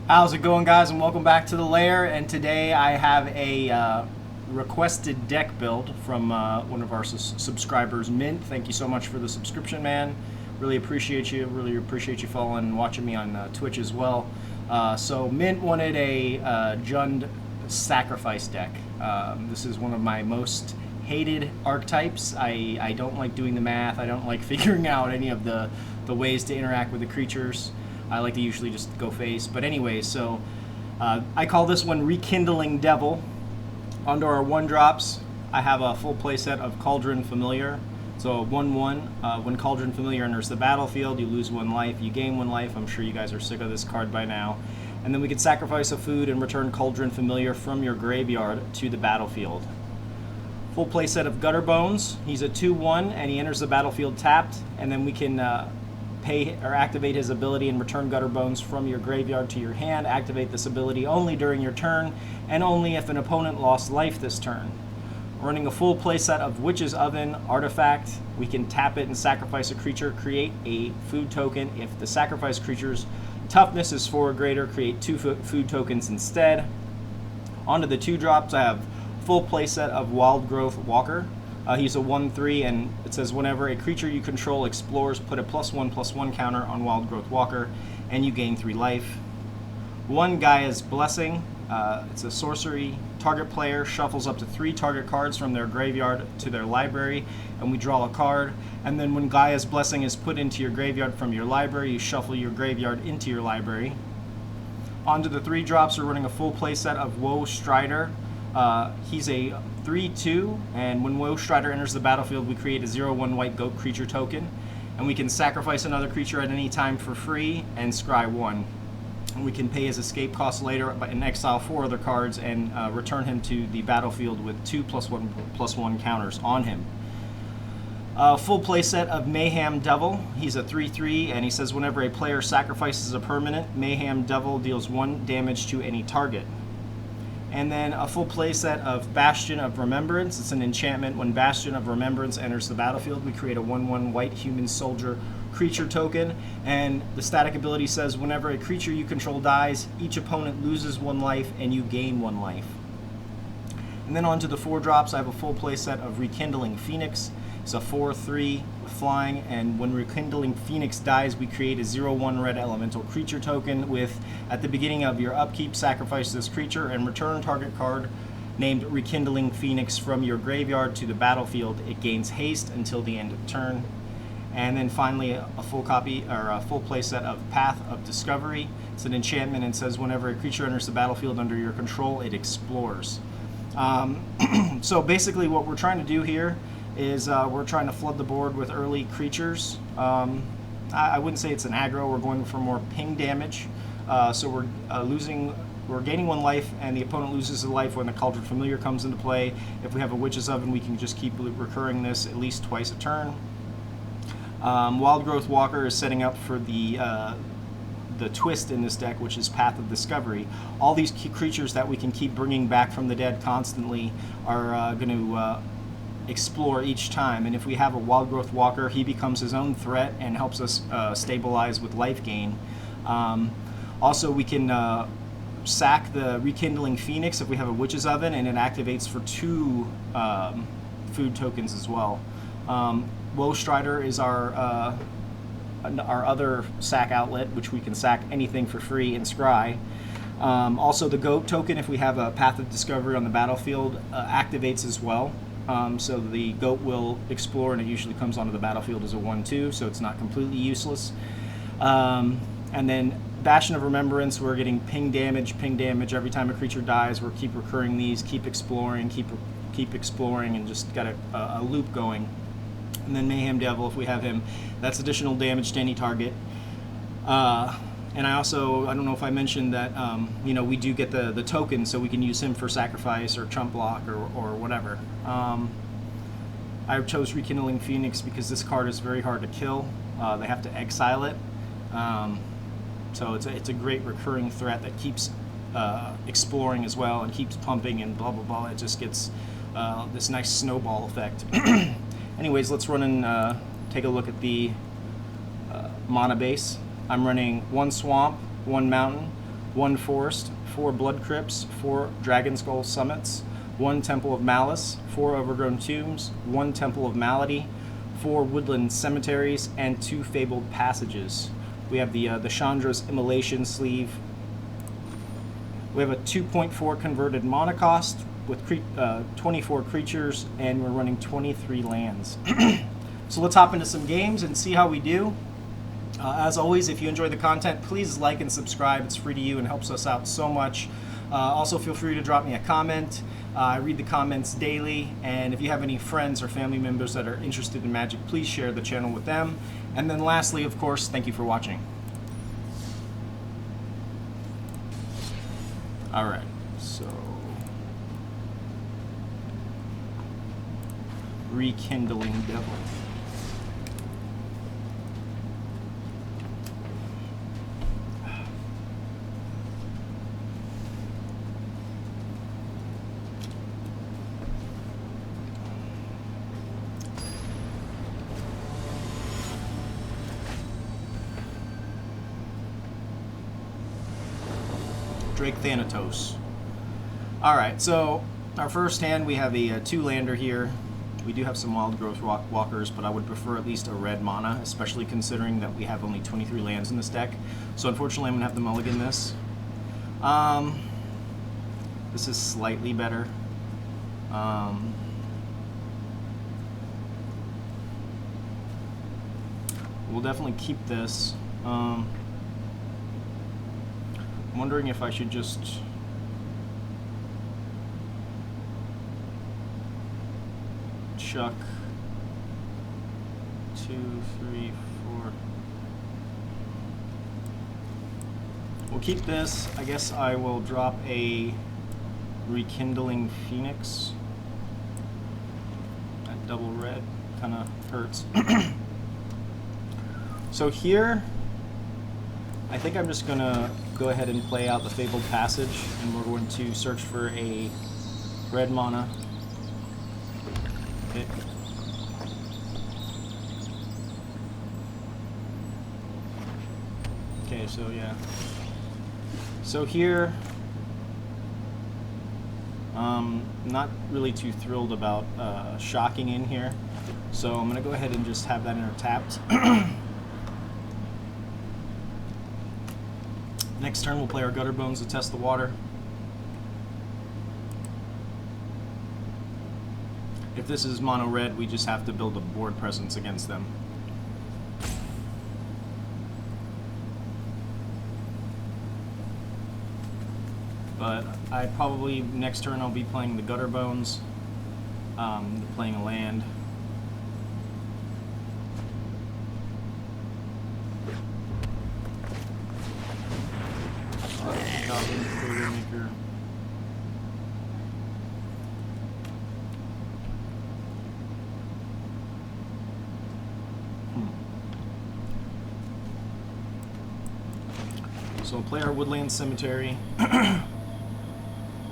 How's it going, guys, and welcome back to the LAIR. And today I have a requested deck build from one of our subscribers, Mint. Thank you so much for the subscription, man. Really appreciate you. Really appreciate you following and watching me on Twitch as well. So Mint wanted a Jund Sacrifice deck. This is one of my most hated archetypes. I don't like doing the math. I don't like figuring out any of the ways to interact with the creatures. I like to usually just go face. But anyway, so I call this one Rekindling Devil. Under our 1-drops, I have a full playset of Cauldron Familiar. So a 1/1. When Cauldron Familiar enters the battlefield, you lose 1 life, you gain 1 life. I'm sure you guys are sick of this card by now. And then we can sacrifice a food and return Cauldron Familiar from your graveyard to the battlefield. Full playset of Gutterbones. He's a 2/1 and he enters the battlefield tapped. And then we can pay or activate his ability and return Gutterbones from your graveyard to your hand. Activate this ability only during your turn and only if an opponent lost life this turn. Running a full playset of Witch's Oven Artifact. We can tap it and sacrifice a creature, create a food token. If the sacrificed creature's toughness is 4 or greater, create 2 food tokens instead. Onto the 2-drops, I have full playset of Wildgrowth Walker. He's a 1/3, and it says whenever a creature you control explores, put a +1/+1 counter on Wildgrowth Walker, and you gain 3 life. 1 Gaea's Blessing. It's a sorcery. Target player shuffles up to 3 target cards from their graveyard to their library, and we draw a card. And then when Gaea's Blessing is put into your graveyard from your library, you shuffle your graveyard into your library. Onto the 3-drops, we're running a full playset of Woe Strider. He's a 3/2, and when Woe Strider enters the battlefield, we create a 0/1 white goat creature token, and we can sacrifice another creature at any time for free and scry 1. And we can pay his escape cost later and exile 4 other cards and return him to the battlefield with 2 +1/+1 counters on him. Full playset of Mayhem Devil. He's a 3/3, and he says whenever a player sacrifices a permanent, Mayhem Devil deals 1 damage to any target. And then a full playset of Bastion of Remembrance. It's an enchantment. When Bastion of Remembrance enters the battlefield, we create a 1/1 white human soldier creature token. And the static ability says whenever a creature you control dies, each opponent loses 1 life and you gain 1 life. And then onto the 4-drops, I have a full playset of Rekindling Phoenix. It's a 4/3 flying, and when Rekindling Phoenix dies, we create a 0/1 red elemental creature token with, at the beginning of your upkeep, sacrifice this creature and return target card named Rekindling Phoenix from your graveyard to the battlefield. It gains haste until the end of turn. And then finally, a full playset of Path of Discovery. It's an enchantment and says whenever a creature enters the battlefield under your control, it explores. So basically what we're trying to do here is we're trying to flood the board with early creatures. I wouldn't say it's an aggro. We're going for more ping damage. So we're gaining 1 life, and the opponent loses a life when the Cauldron Familiar comes into play. If we have a Witch's Oven, we can just keep recurring this at least twice a turn. Wildgrowth Walker is setting up for the twist in this deck, which is Path of Discovery. All these creatures that we can keep bringing back from the dead constantly are going to explore each time, and if we have a Wildgrowth Walker, he becomes his own threat and helps us stabilize with life gain. Also, we can sack the Rekindling Phoenix if we have a Witch's Oven, and it activates for 2 food tokens as well. Woe Strider is our other sack outlet, which we can sack anything for free and scry. Also, the goat token, if we have a Path of Discovery on the battlefield, activates as well. So the goat will explore, and it usually comes onto the battlefield as a 1/2, so it's not completely useless. And then Bastion of Remembrance, we're getting ping damage every time a creature dies. We'll keep recurring these, keep exploring, keep exploring, and just got a loop going. And then Mayhem Devil, if we have him, that's additional damage to any target. And I don't know if I mentioned that, we do get the token, so we can use him for sacrifice or chump block or whatever. I chose Rekindling Phoenix because this card is very hard to kill. They have to exile it. So it's a great recurring threat that keeps exploring as well and keeps pumping and blah, blah, blah. It just gets this nice snowball effect. Anyways, let's run and take a look at the mana base. I'm running 1 swamp, 1 mountain, 1 Forest, 4 Blood Crypts, 4 Dragonskull Summits, 1 Temple of Malice, 4 Overgrown Tombs, 1 Temple of Malady, 4 Woodland Cemeteries, and 2 Fabled Passages. We have the Chandra's Immolation sleeve. We have a 2.4 converted mana cost with 24 creatures, and we're running 23 lands. So let's hop into some games and see how we do. As always, if you enjoy the content, please like and subscribe. It's free to you and helps us out so much. Also, feel free to drop me a comment. I read the comments daily, and if you have any friends or family members that are interested in Magic, please share the channel with them. And then lastly, of course, thank you for watching. Alright, so Rekindling Devil. Drake Thanatos. Alright, so our first hand, we have a 2-lander here. We do have some Wildgrowth Walkers, but I would prefer at least a red mana, especially considering that we have only 23 lands in this deck. So unfortunately, I'm going to have to mulligan this. This is slightly better. We'll definitely keep this. I'm wondering if I should just chuck 2, 3, 4. We'll keep this. I guess I will drop a Rekindling Phoenix. That double red kind of hurts. So here, I think I'm just gonna go ahead and play out the Fabled Passage, and we're going to search for a red mana. Okay. Okay, so yeah. So here, not really too thrilled about shocking in here, so I'm gonna go ahead and just have that in our tapped. Next turn, we'll play our Gutterbones to test the water. If this is mono red, we just have to build a board presence against them. But I probably, next turn, I'll be playing the Gutterbones, playing a land. Maker. So we'll play our Woodland Cemetery.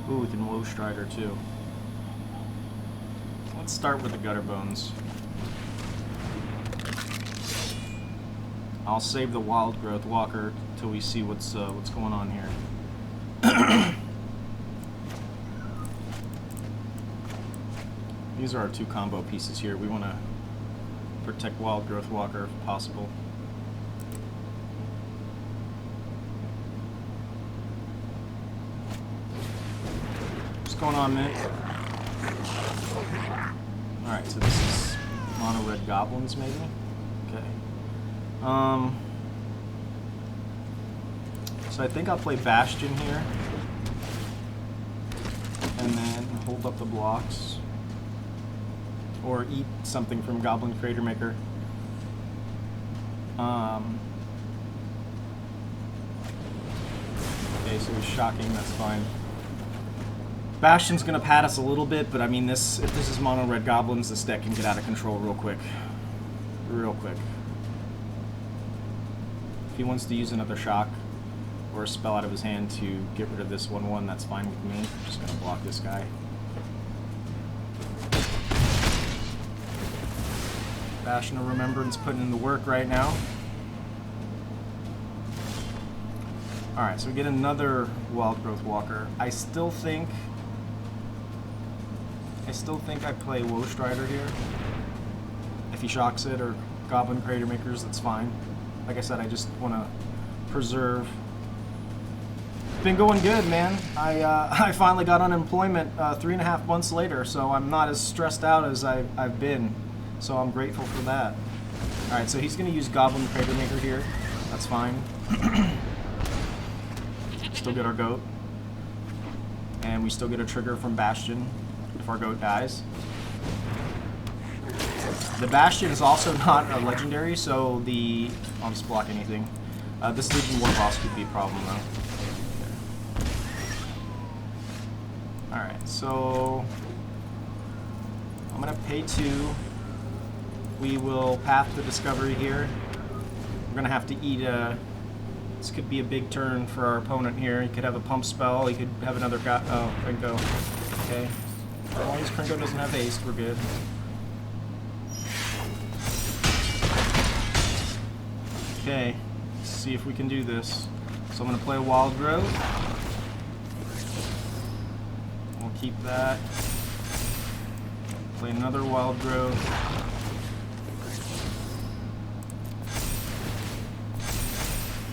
Ooh, with the Woe Strider too. Let's start with the Gutterbones. I'll save the Wildgrowth Walker till we see what's going on here. These are our 2 combo pieces here. We want to protect Wildgrowth Walker if possible. What's going on, Mint? Alright, so this is mono red goblins, maybe? Okay. So I think I'll play Bastion here, and then hold up the blocks, or eat something from Goblin Crater Maker. Okay, so he's shocking, that's fine. Bastion's gonna pad us a little bit, but I mean, if this is mono red goblins, this deck can get out of control real quick. Real quick. If he wants to use another shock or a spell out of his hand to get rid of this 1/1, that's fine with me. I'm just gonna block this guy. Bastion of Remembrance putting in the work right now. Alright, so we get another Wildgrowth Walker. I still think I play Woe Strider here. If he shocks it, or Goblin Crater Makers, that's fine. Like I said, I just want to preserve. It's been going good, man. I finally got unemployment 3.5 months later, so I'm not as stressed out as I've been. So I'm grateful for that. Alright, so he's going to use Goblin Crater Maker here. That's fine. Still get our goat. And we still get a trigger from Bastion if our goat dies. The Bastion is also not a legendary, so I'll just block anything. This Legion War boss could be a problem though. Alright, so I'm gonna pay 2. We will path the discovery here. We're gonna have to eat a. This could be a big turn for our opponent here. He could have a pump spell. He could have another guy. Oh, Krinko. Okay. As long as Krinko doesn't have haste, we're good. Okay. Let's see if we can do this. So I'm going to play a Wildgrowth. We'll keep that. Play another Wildgrowth.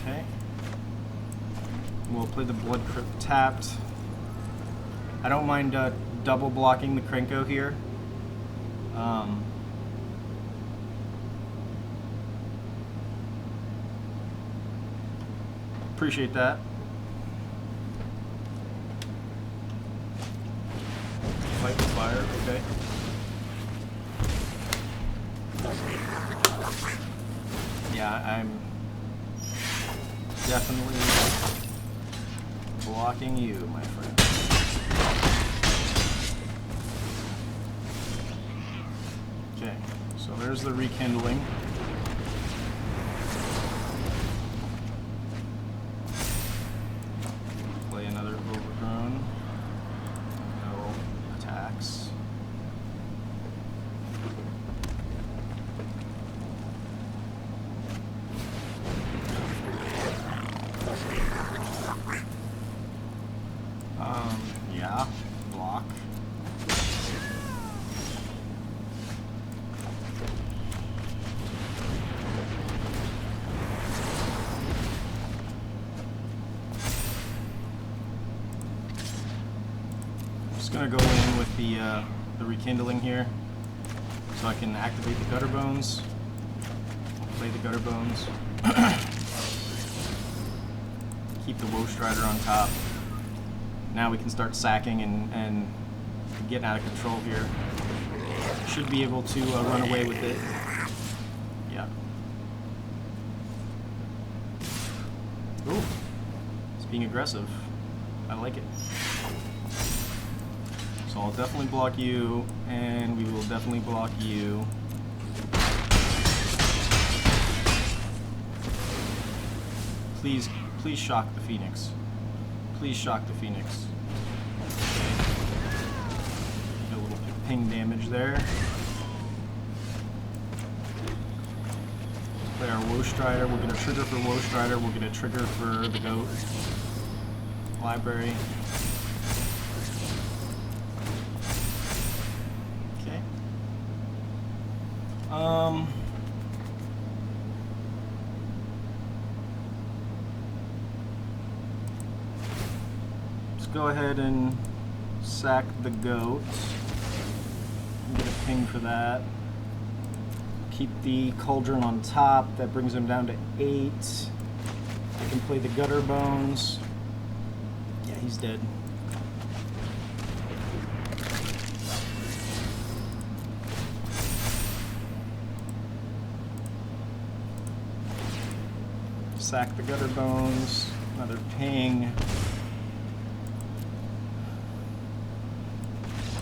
Okay. We'll play the Blood Crypt tapped. I don't mind double blocking the Krinko here. Appreciate that. Fight with fire, okay. Yeah, I'm definitely blocking you, my friend. Okay, so there's the Rekindling. Play another Overgrown. No attacks. Yeah, block. Just gonna go in with the Rekindling here, so I can activate the Gutterbones. Play the Gutterbones. Keep the Woe Strider on top. Now we can start sacking and getting out of control here. Should be able to run away with it. Yeah. Ooh, it's being aggressive. I like it. So I'll definitely block you, and we will definitely block you. Please shock the Phoenix. Please shock the Phoenix. Okay. A little ping damage there. Play our Woe Strider. We'll get a trigger for Woe Strider. We'll get a trigger for the goat. Library. Okay. Go ahead and sack the goat. Get a ping for that. Keep the Cauldron on top. That brings him down to 8. I can play the Gutterbones. Yeah, he's dead. Sack the Gutterbones. Another ping.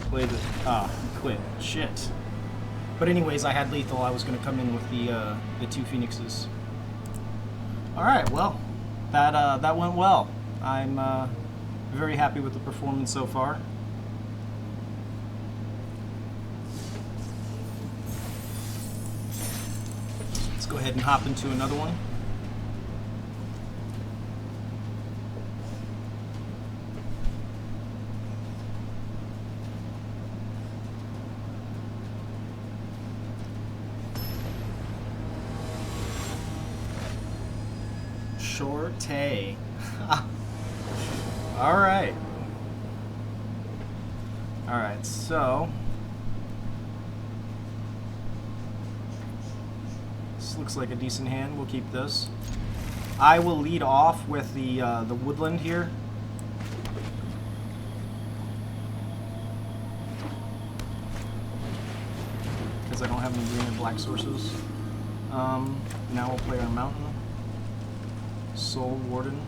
Play the quit. Shit. But anyways, I had lethal. I was gonna come in with the 2 Phoenixes. All right. Well, that went well. I'm very happy with the performance so far. Let's go ahead and hop into another one. Shorte. Alright. Alright, so this looks like a decent hand. We'll keep this. I will lead off with the woodland here. Because I don't have any green and black sources. Now we'll play our mountain. Soul Warden.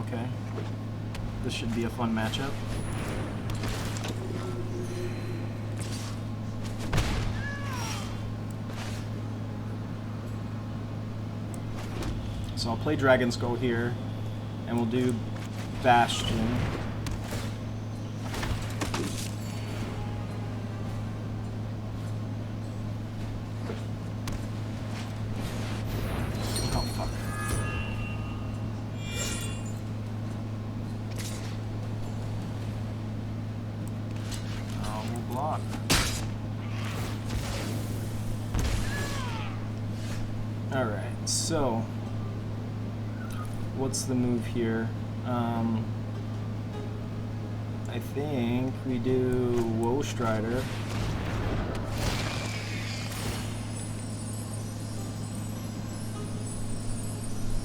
Okay. This should be a fun matchup. So I'll play Dragonskull here, and we'll do Bastion. Oh, fuck. Oh, we'll block. Alright, so what's the move here? I think we do Woe Strider.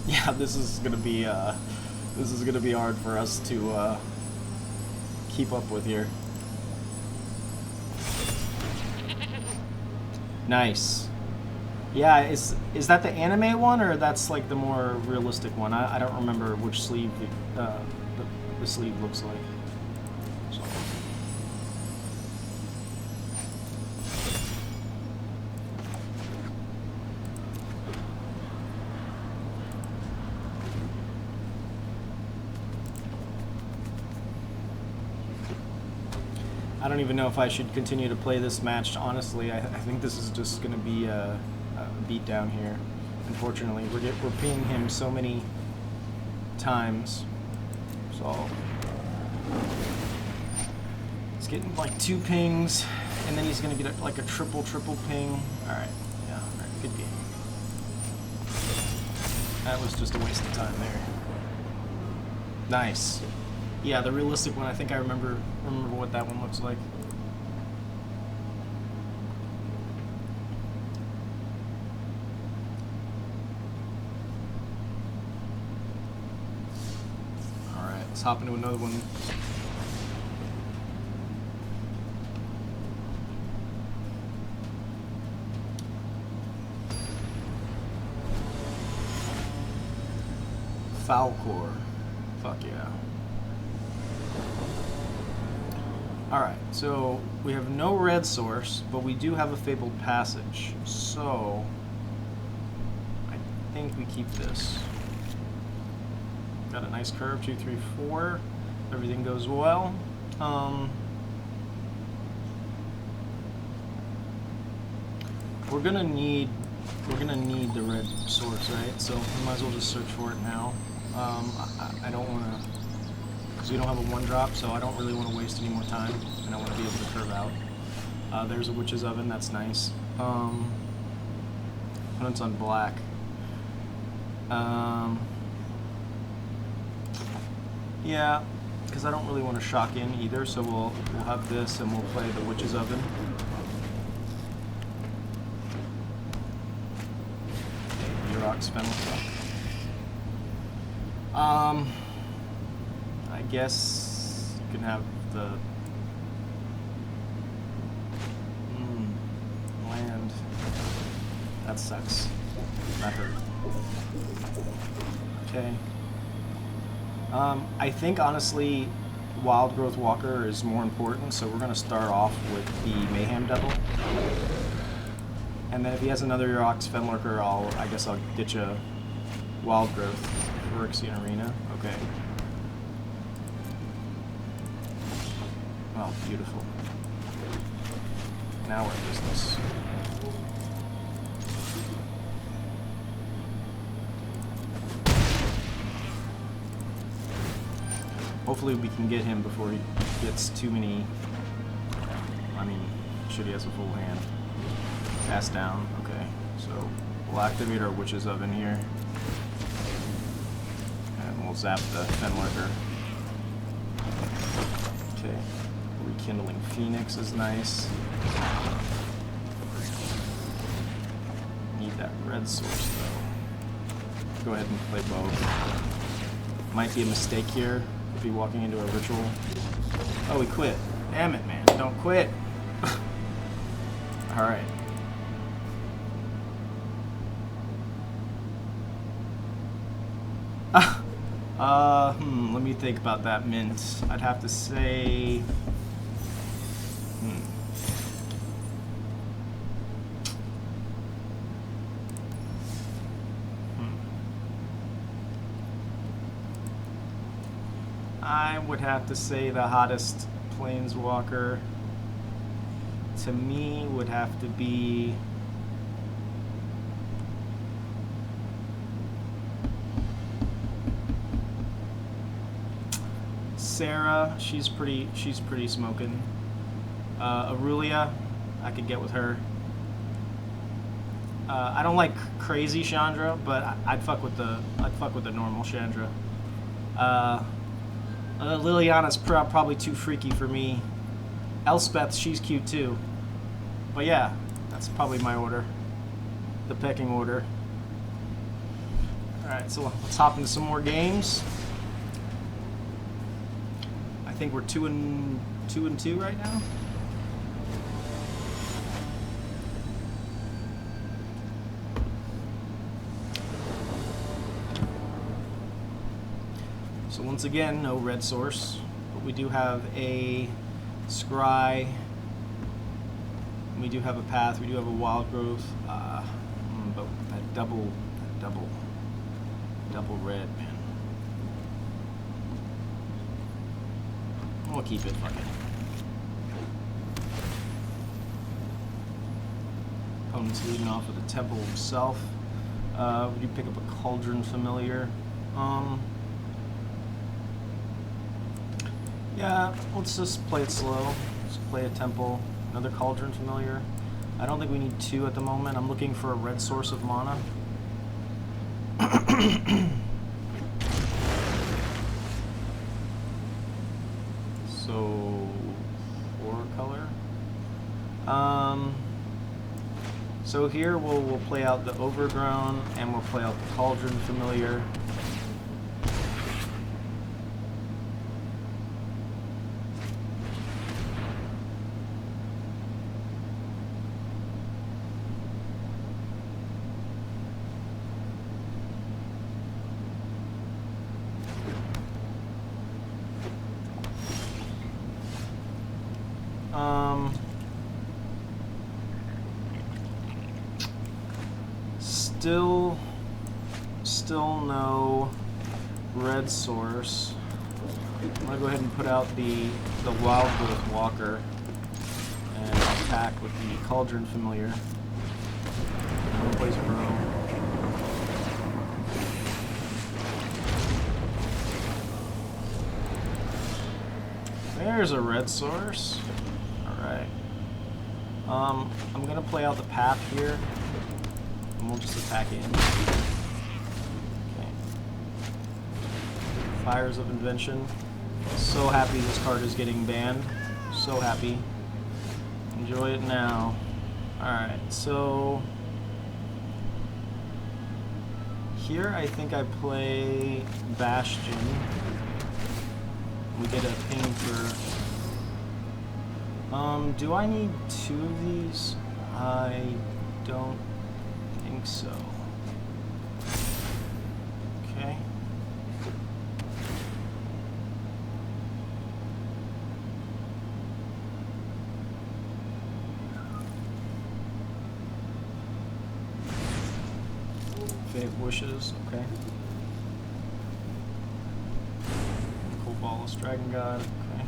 Yeah, this is gonna be hard for us to keep up with here. Nice. Yeah, is that the anime one, or that's like the more realistic one? I don't remember which sleeve the sleeve looks like. So. I don't even know if I should continue to play this match, honestly. I think this is just going to be a beat down here. Unfortunately, we're pinging him so many times. So he's getting like 2 pings, and then he's going to get like a triple ping. Alright, yeah, alright, good game. That was just a waste of time there. Nice. Yeah, the realistic one, I think I remember what that one looks like. Alright, let's hop into another one. Falcor. Fuck yeah. Alright, so we have no red source, but we do have a Fabled Passage. So I think we keep this. Got a nice curve, 2, 3, 4. Everything goes well. We're gonna need the red source, right? So we might as well just search for it now. I don't want to, because we don't have a 1-drop, so I don't really want to waste any more time, and I want to be able to curve out. There's a Witch's Oven, that's nice. Opponent's on black. Yeah, because I don't really want to shock in either, so we'll have this and we'll play the Witch's Oven. Rock spell. I guess you can have the land. That sucks. That hurt. Okay. I think honestly Wildgrowth Walker is more important, so we're gonna start off with the Mayhem Devil. And then if he has another Yorox Fenlurker, I guess I'll get you Wildgrowth for Phyrexian Arena. Okay. Oh, beautiful. Now we're in business. Hopefully we can get him before he gets too many. I mean, should he has a full hand. Cast down, okay. So we'll activate our Witch's Oven here. we'll zap the Fenlurker. Okay. Rekindling Phoenix is nice. Need that red source though. Go ahead and play both. Might be a mistake here. Could be walking into a ritual. Oh, he quit. Damn it, man. Don't quit. Alright. Let me think about that, Mint. I'd have to say... I would have to say the hottest planeswalker to me would have to be... Sarah, she's pretty smoking. Aurelia, I could get with her. I don't like crazy Chandra, but I'd fuck with the normal Chandra. Liliana's probably too freaky for me. Elspeth, she's cute too. But yeah, that's probably my order. The pecking order. Alright, so let's hop into some more games. I think we're 2-2 right now. So once again, no red source, but we do have a scry. We do have a path. We do have a wild growth, but that double red, man. We'll keep it, fuck it. Opponent's leading off with a Temple himself. We do pick up a Cauldron Familiar. Yeah, let's just play it slow. Let's play a Temple, another Cauldron Familiar. I don't think we need two at the moment. I'm looking for a red source of mana. So, 4 color. So here we'll play out the Overgrown and we'll play out the Cauldron Familiar. Still no red source. I'm gonna go ahead and put out the Wildgrowth Walker and attack with the Cauldron Familiar. One place Bro. There's a red source. Alright. I'm gonna play out the path here. And we'll just attack in. Okay. Fires of Invention. So happy this card is getting banned. So happy. Enjoy it now. Alright, so... here I think I play Bastion. We get a ping for... do I need 2 of these? I don't think so. Okay. Fate Wishes, okay. Cobalist Dragon God, okay.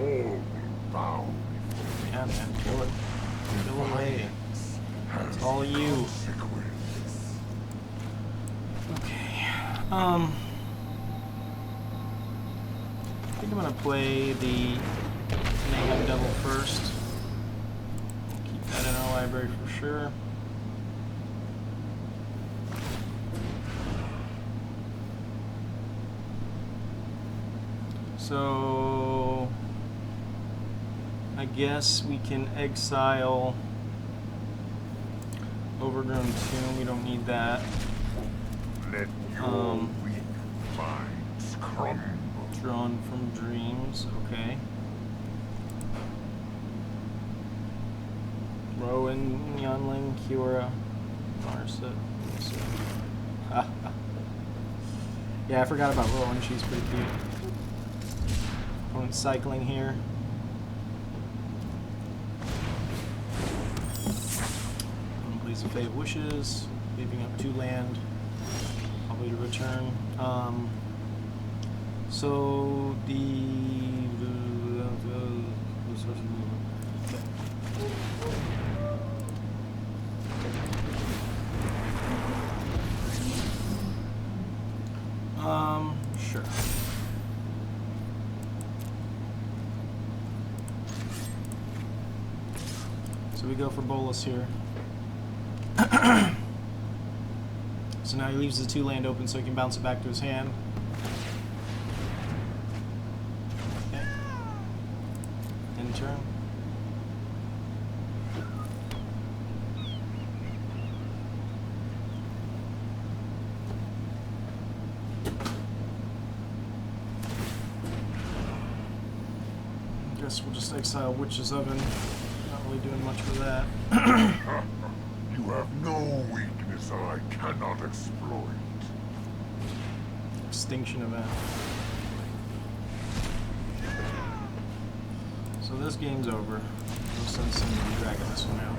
All bow. Yeah, man, kill it. Kill away. It's all you. Okay. I think I'm gonna play the Mayhem Devil first. Keep that in our library for sure. So I guess we can exile Overgrown Tomb. We don't need that. Let your weak minds crumble. Drawn from dreams. Okay. Rowan, Yunling, Kiora, Marset. Yeah, I forgot about Rowan. She's pretty cute. Opponent cycling here. Opponent plays a Fate of Wishes, leaving up 2 land, probably to return. So sure. So we go for Bolus here. So now he leaves the 2 land open so he can bounce it back to his hand. Okay. End turn. Guess we'll just exile Witch's Oven. Not really doing much for that. You have no weakness I cannot exploit. Extinction event. So this game's over. We'll send some Dragonskull now.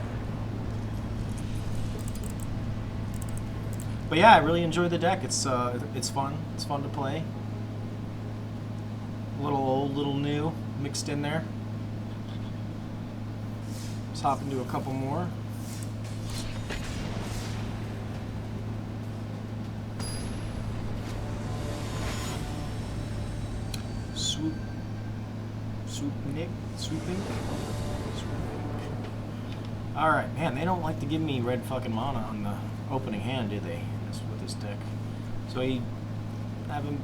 But yeah, I really enjoy the deck. It's fun. It's fun to play. A little old, little new mixed in there. Let's hop into a couple more. Swooping. Alright, man, they don't like to give me red fucking mana on the opening hand, do they? With this deck. So I have him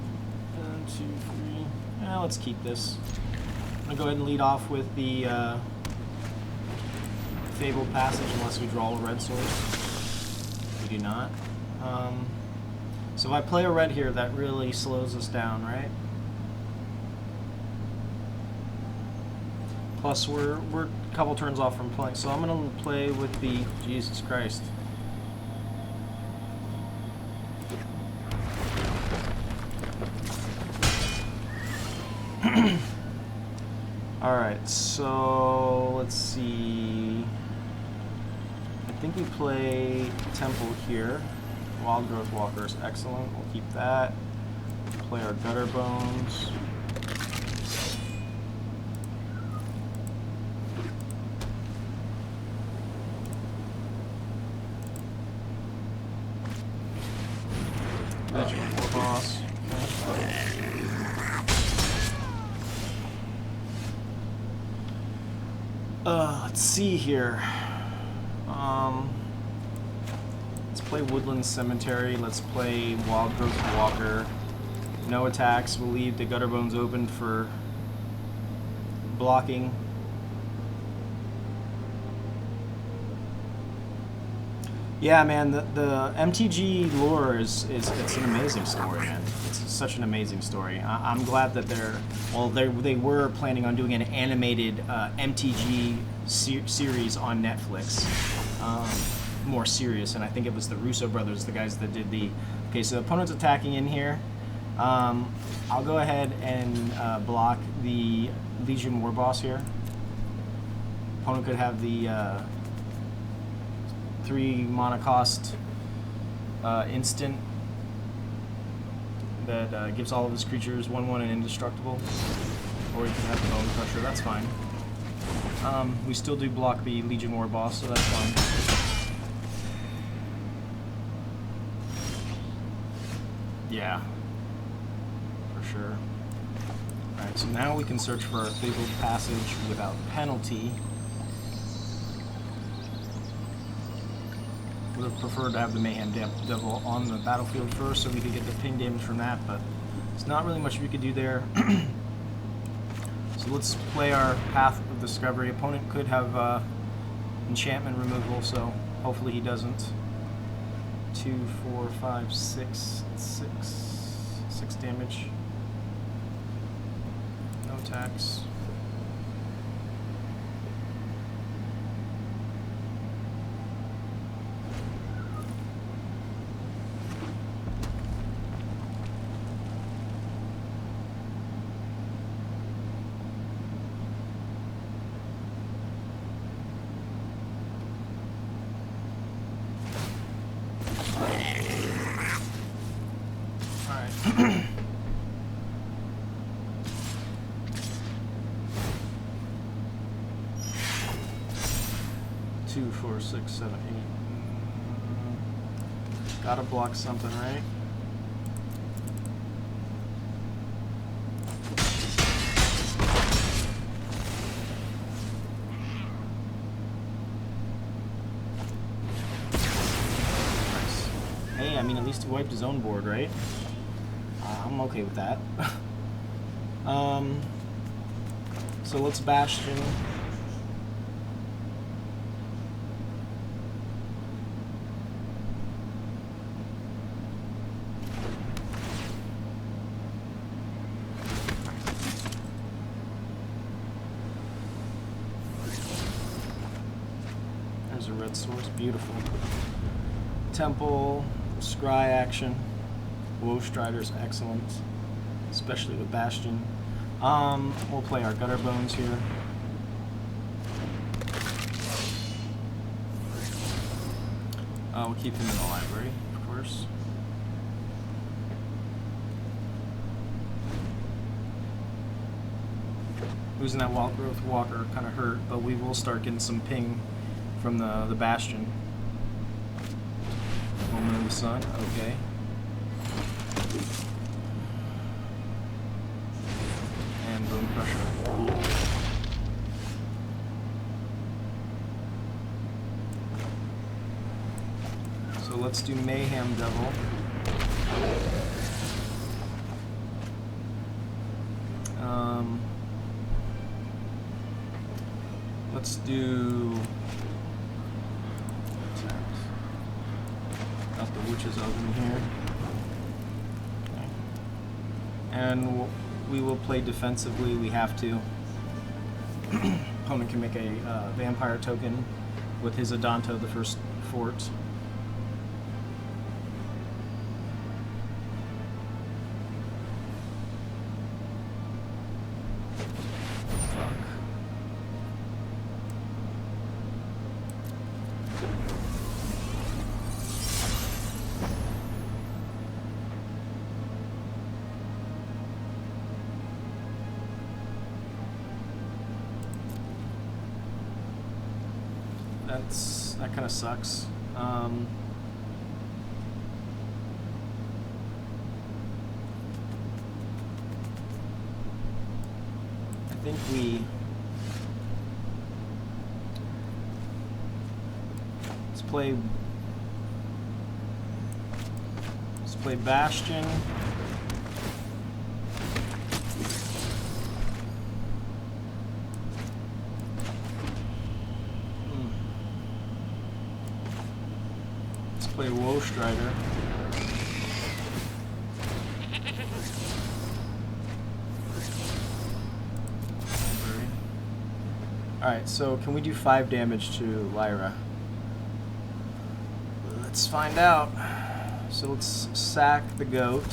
1, 2, 3. Yeah, let's keep this. I'm gonna go ahead and lead off with the Fabled Passage unless we draw a red source. We do not. So if I play a red here, that really slows us down, right? Plus, we're a couple turns off from playing, so I'm gonna play with the Jesus Christ. All right, so let's see. I think we play Temple here. Wildgrowth Walker is excellent. We'll keep that. Play our Gutterbones. Boss. Let's see here. Let's play Woodland Cemetery. Let's play Wildgrowth Walker. No attacks. We'll leave the Gutterbones open for blocking. Yeah, man, the MTG lore is it's an amazing story, man. It's such an amazing story. I'm glad that they were planning on doing an animated MTG series on Netflix, more serious, and I think it was the Russo brothers, the guys that did the. Okay, so opponent's attacking in here. I'll go ahead and block the Legion War Boss here. Opponent could have the 3 mana cost instant that gives all of his creatures 1/1 and indestructible, or you can have the Bone Crusher. That's fine. We still do block the Legion War Boss, so that's fine. Yeah, for sure. Alright, so now we can search for our Fabled Passage without penalty. Would have preferred to have the Mayhem Devil on the battlefield first so we could get the ping damage from that, but there's not really much we could do there. So let's play our Path of Discovery. Opponent could have enchantment removal, so hopefully he doesn't. 2, 4, 5, 6, 6 damage. No attacks. Two, 4, 6, 7, 8. Gotta block something, right? Nice. Hey, I mean, at least he wiped his own board, right? I'm okay with that. So let's Bastion. There's a red source, beautiful. Temple, scry action. Woe Strider's excellent, especially with Bastion. We'll play our Gutterbones here. We'll keep him in the library, of course. Losing that Wildgrowth Walker kind of hurt, but we will start getting some ping from the Bastion. Moment of the Sun, okay. And Bone Crusher. So let's do Mayhem Devil. Let's do out the Witch's Oven here. Okay. And we will play defensively, we have to. Opponent can make a vampire token with his Adanto, the first fort. That kind of sucks. I think let's play Bastion. Play Woe Strider. Alright, so can we do 5 damage to Lyra? Let's find out. So let's sack the goat.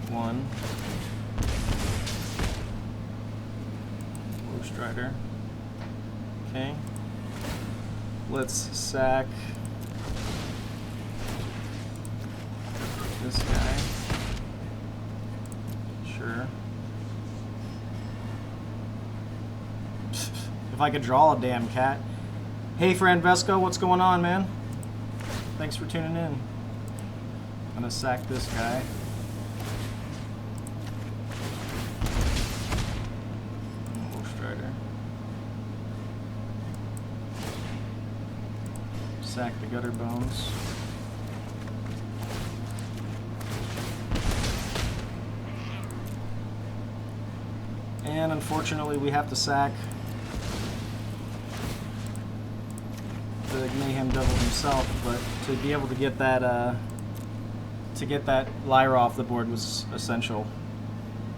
1. Woe Strider. Okay. Let's sack this guy. Sure. If I could draw a damn cat. Hey, friend Vesco, what's going on, man? Thanks for tuning in. I'm gonna sack this guy. Woe Strider. Sack the Gutterbones. And unfortunately, we have to sack the Mayhem Devil himself, but to be able to get that LAIR off the board was essential.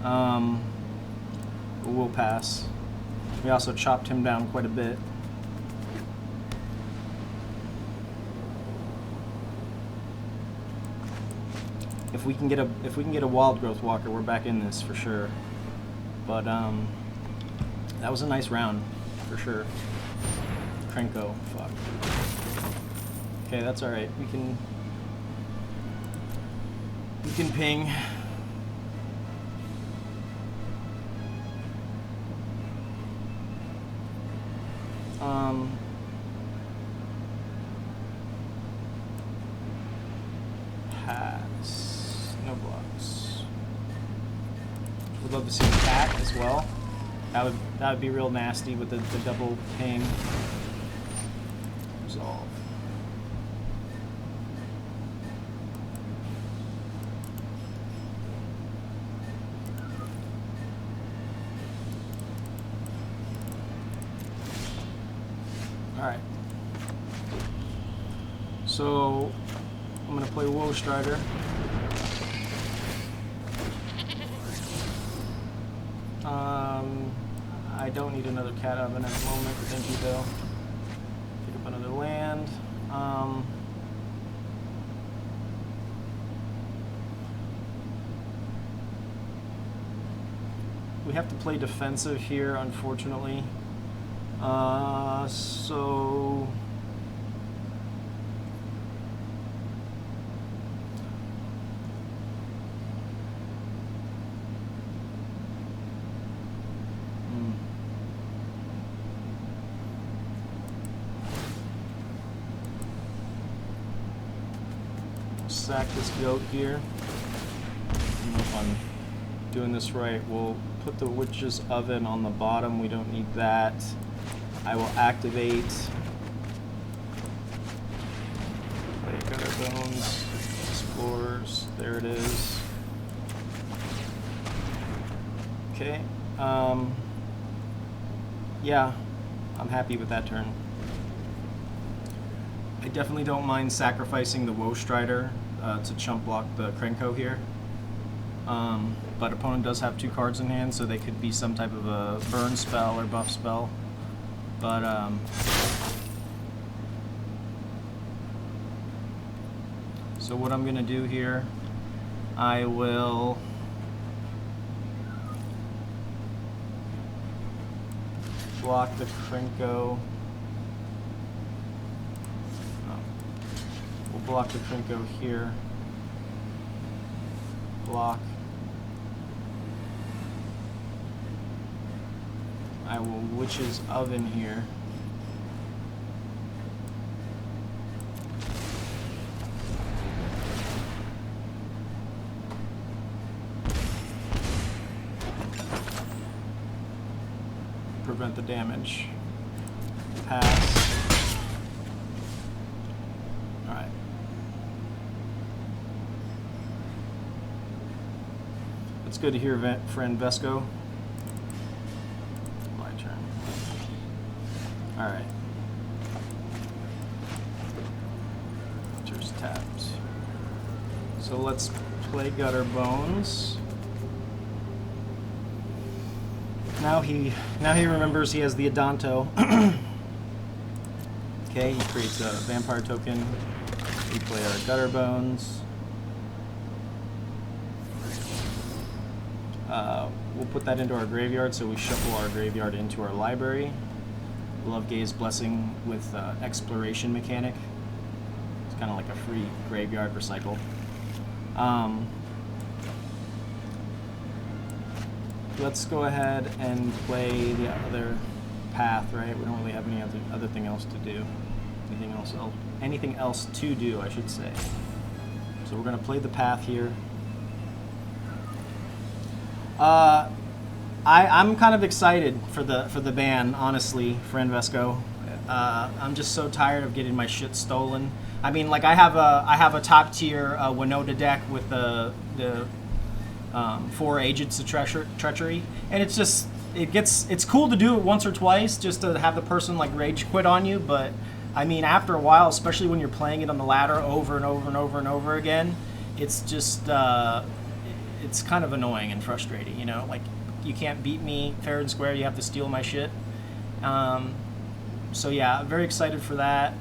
We'll pass. We also chopped him down quite a bit. If we can get a Wildgrowth Walker, we're back in this for sure. But that was a nice round for sure. Krenko, fuck. Okay, that's all right. We can ping. Pass. No blocks. Would love to see the cat as well. That would be real nasty with the double ping. Resolve. Alright. So I'm gonna play Woe Strider. I don't need another cat oven at the moment, thank you though. Pick up another land. We have to play defensive here, unfortunately. So sack this goat here. I don't know if I'm doing this right. We'll put the witch's oven on the bottom. We don't need that. I will activate. Play Gutterbones, Explorers. There it is. Okay. Yeah, I'm happy with that turn. I definitely don't mind sacrificing the Woe Strider to chump block the Krenko here. But opponent does have 2 cards in hand, so they could be some type of a burn spell or buff spell. But so what I'm gonna do here, I will block the Krenko. We'll block the Krenko here. Block. I will Witch's Oven here. Prevent the damage. Pass. Alright. It's good to hear, friend Vesco. Alright. Just tapped. So let's play Gutterbones. Now he remembers he has the Adanto. Okay, he creates a vampire token. We play our Gutterbones. We'll put that into our graveyard, so we shuffle our graveyard into our library. Love Gaea's Blessing with exploration mechanic. It's kind of like a free graveyard recycle. Let's go ahead and play the other path, right? We don't really have any other thing else to do. Anything else to do, I should say. So we're gonna play the path here. I'm kind of excited for the ban, honestly, friend Vesco. I'm just so tired of getting my shit stolen. I mean, like I have a top tier Winota deck with the 4 Agents of Treachery, and it's just it's cool to do it once or twice just to have the person like rage quit on you, but I mean after a while, especially when you're playing it on the ladder over and over and over and over again, it's just it's kind of annoying and frustrating, you know, like you can't beat me fair and square, you have to steal my shit. So yeah, very excited for that.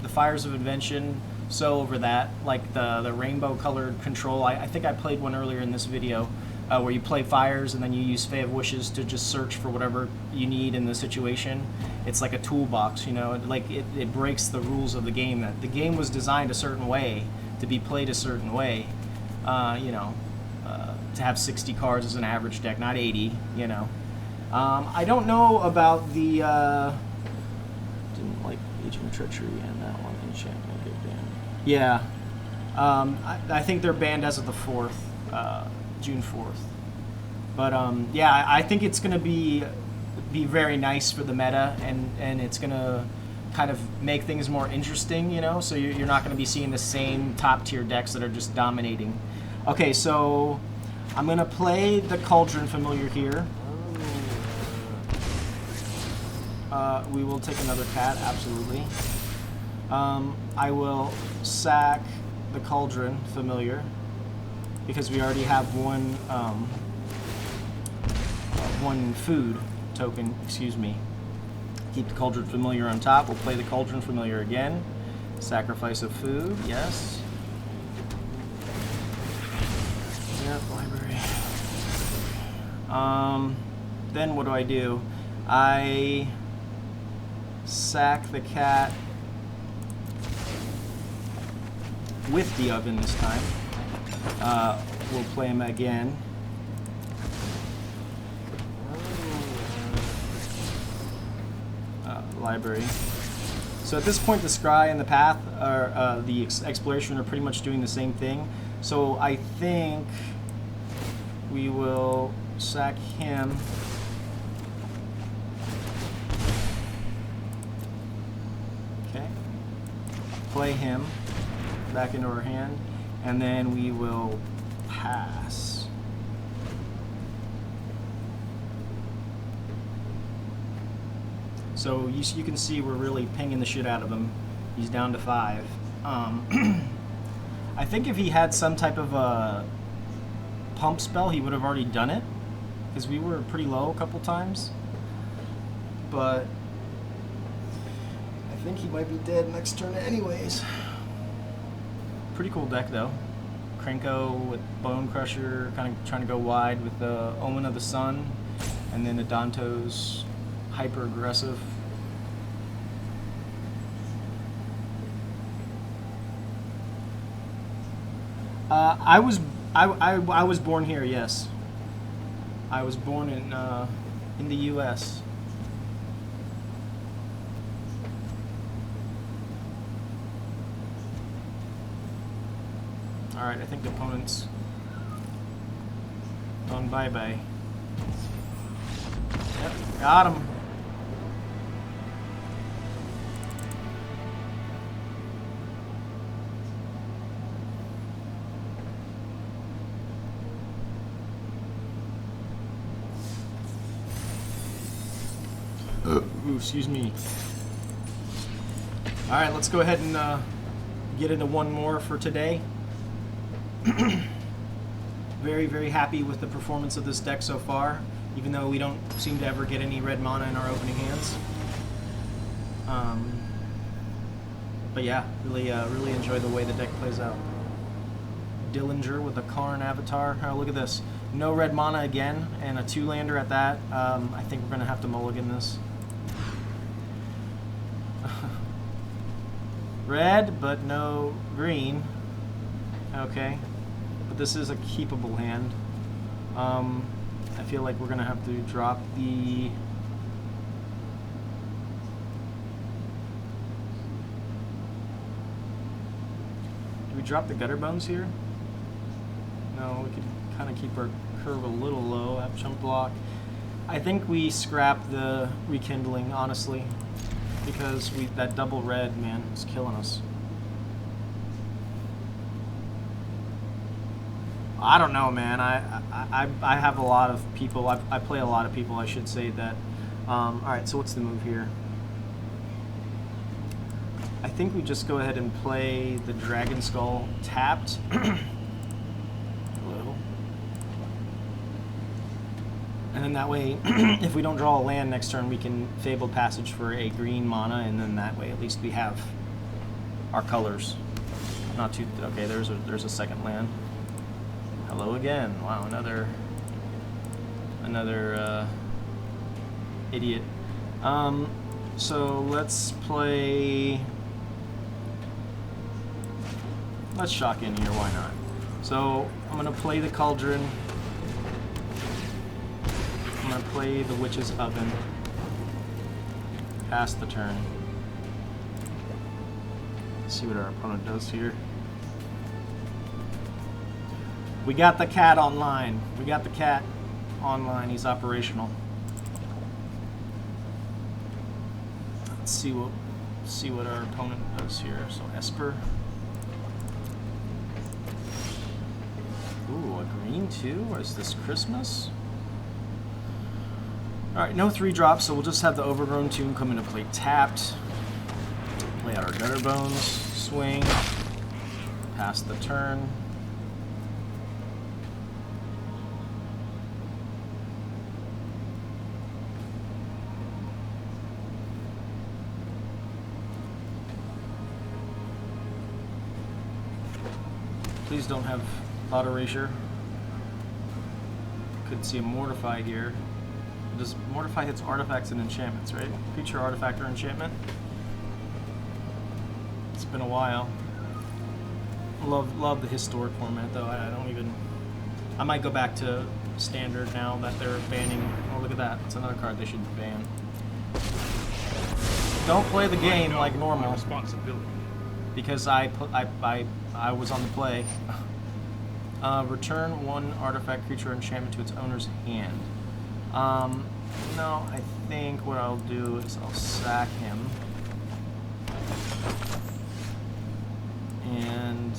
The Fires of Invention, so over that, like the rainbow colored control. I think I played one earlier in this video where you play fires and then you use Fae of Wishes to just search for whatever you need in the situation. It's like a toolbox, you know, like it breaks the rules of the game. That the game was designed a certain way to be played a certain way, you know, to have 60 cards as an average deck, not 80, you know. I don't know about the didn't like Agent of Treachery and that one. Enchantment get banned. Yeah, I think they're banned as of the 4th, June 4th. But yeah, I think it's gonna be very nice for the meta, and it's gonna kind of make things more interesting, you know. So you're not gonna be seeing the same top tier decks that are just dominating. Okay, so I'm gonna play the Cauldron Familiar here. We will take another cat, absolutely. I will sack the Cauldron Familiar because we already have one food token, excuse me. Keep the Cauldron Familiar on top. We'll play the Cauldron Familiar again. Sacrifice of food, yes. Yep, library. Then what do? I sack the cat with the oven this time. We'll play him again. Library. So at this point, the Scry and the Path, or the Exploration, are pretty much doing the same thing. So I think we will sack him. Okay. Play him back into our hand, and then we will pass. So you can see we're really pinging the shit out of him. He's down to 5. I think if he had some type of a pump spell, he would have already done it, because we were pretty low a couple times. But I think he might be dead next turn anyways. Pretty cool deck though. Krenko with Bone Crusher, kind of trying to go wide with the Omen of the Sun, and then Adanto's hyper aggressive. I was born here. Yes, I was born in the U.S. All right, I think the opponent's gone bye-bye. Yep, got him. Ooh, excuse me. All right, let's go ahead and get into one more for today. Very, very happy with the performance of this deck so far, even though we don't seem to ever get any red mana in our opening hands. But yeah, really enjoy the way the deck plays out. Dillinger with a Karn avatar. Oh, look at this. No red mana again, and a 2-lander at that. I think we're going to have to mulligan this. Red, but no green. Okay. But this is a keepable hand. I feel like we're going to have to drop the... Do we drop the Gutterbones here? No, we could kind of keep our curve a little low, have chump block. I think we scrap the Rekindling, honestly, because that double red, man, is killing us. I don't know, man. I have a lot of people. I play a lot of people, I should say that. Alright, so what's the move here? I think we just go ahead and play the Dragonskull tapped. Hello. And then that way, if we don't draw a land next turn, we can Fabled Passage for a green mana, and then that way at least we have our colors. Not too... Okay, there's a second land. Hello again. Wow, another idiot. So let's play... Let's shock in here, why not? So I'm gonna play the Cauldron. I'm gonna play the Witch's Oven. Pass the turn. Let's see what our opponent does here. We got the cat online. We got the cat online. He's operational. Let's see what our opponent does here. So Esper. Ooh, a green too? Or is this Christmas? Alright, no 3-drops, so we'll just have the Overgrown Tomb come into play tapped. Play out our Gutterbones. Swing. Pass the turn. Please don't have Thought Erasure. Could see a Mortify here. Does Mortify hits artifacts and enchantments, right? Creature, artifact, or enchantment. It's been a while. Love the historic format though. I don't even. I might go back to standard now that they're banning. Oh, look at that! It's another card they should ban. Don't play the game like normal. Responsibility. Because I was on the play. Return 1 artifact, creature, or enchantment to its owner's hand. No, I think what I'll do is I'll sack him. And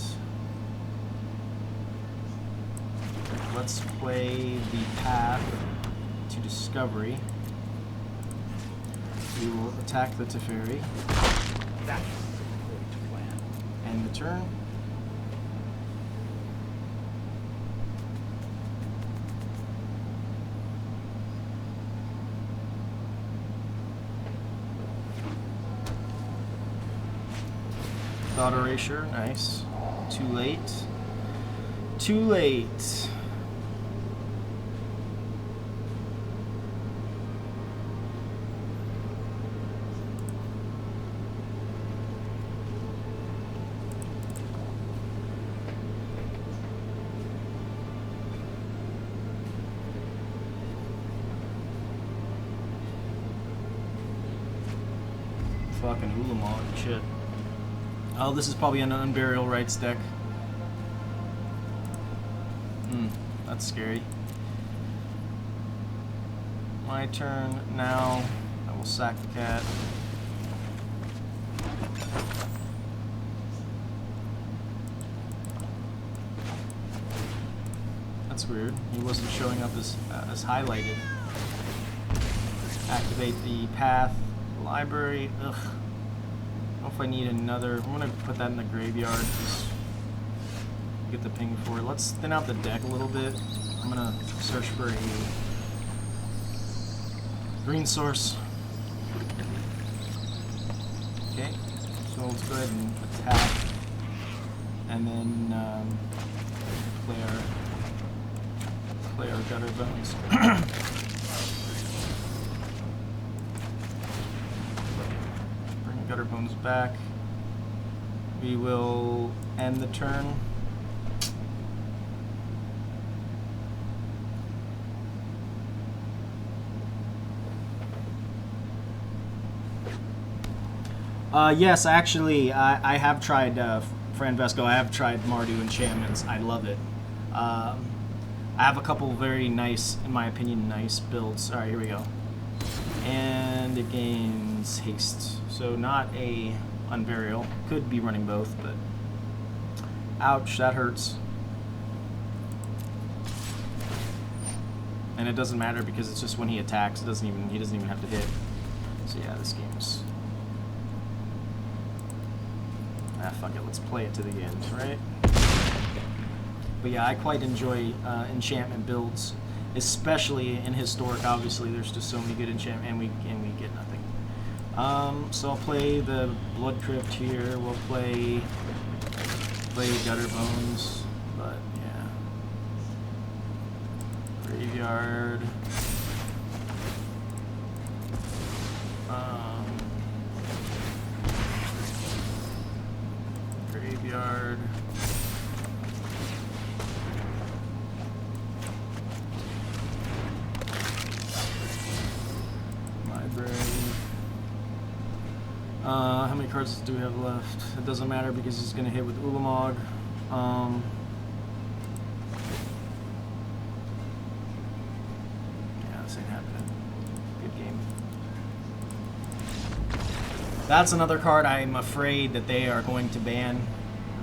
let's play the path to discovery. We will attack the Teferi. That's the plan. End the turn. Thought Erasure, nice. Too late. Too late. Fucking Ulamog, shit. Oh, this is probably an Unburial Rites deck. That's scary. My turn now. I will sack the cat. That's weird. He wasn't showing up as highlighted. Activate the path. Library. Ugh. I don't know if I need another. I'm gonna put that in the graveyard. Just get the ping for it. Let's thin out the deck a little bit. I'm gonna search for a green source. Okay, so let's go ahead and attack, and then play our Gutterbones. Gutterbones back. We will end the turn. Yes, actually, I have tried Fran Vesco. I have tried Mardu Enchantments. I love it. I have a couple very nice, in my opinion, nice builds. All right, here we go. And it gains haste. So not a Unburial. Could be running both, but ouch, that hurts. And it doesn't matter because it's just when he attacks, he doesn't even have to hit. So yeah, this game's... fuck it, let's play it to the end, right? But yeah, I quite enjoy enchantment builds, especially in historic. Obviously, there's just so many good enchantment, and we get nothing. So I'll play the Blood Crypt here. We'll play Gutterbones, but yeah, graveyard. Graveyard. Library. How many cards do we have left? It doesn't matter because he's going to hit with Ulamog. Yeah, this ain't happening. Good game. That's another card I'm afraid that they are going to ban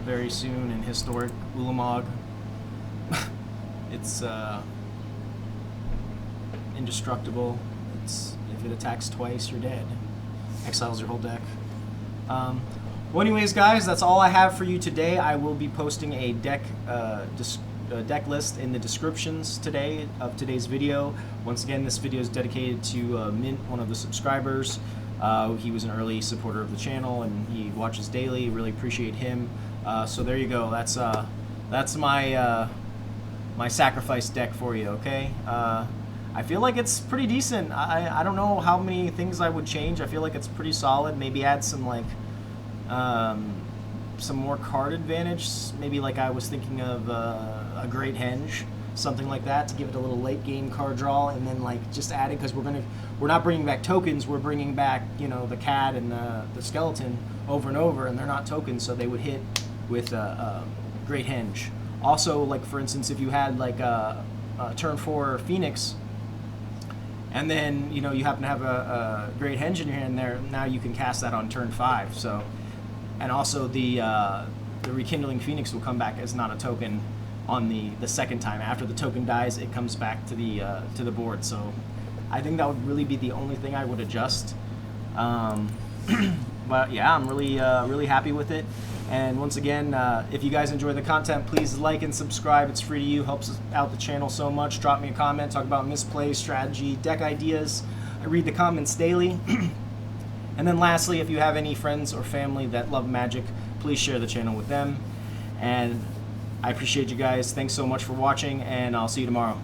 very soon in Historic, Ulamog. It's indestructible. If it attacks twice, you're dead. Exiles your whole deck. Well, anyways, guys, that's all I have for you today. I will be posting a deck list in the descriptions today of today's video. Once again, this video is dedicated to Mint, one of the subscribers. He was an early supporter of the channel, and he watches daily. Really appreciate him. So there you go. That's my my sacrifice deck for you. Okay. I feel like it's pretty decent. I don't know how many things I would change. I feel like it's pretty solid. Maybe add some like some more card advantage. Maybe like I was thinking of a Great Henge, something like that, to give it a little late game card draw, and then like just add it because we're not bringing back tokens. We're bringing back, you know, the cat and the skeleton over and over, and they're not tokens, so they would hit with Great Henge. Also, like for instance, if you had like a turn 4 Phoenix, and then, you know, you happen to have a Great Henge in your hand there, now you can cast that on turn 5. So, and also the Rekindling Phoenix will come back as not a token on the second time. After the token dies, it comes back to the board. So I think that would really be the only thing I would adjust. But yeah, I'm really happy with it. And once again, if you guys enjoy the content, please like and subscribe. It's free to you, helps out the channel so much. Drop me a comment, talk about misplay, strategy, deck ideas. I read the comments daily. And then lastly, if you have any friends or family that love Magic, please share the channel with them. And I appreciate you guys. Thanks so much for watching, and I'll see you tomorrow.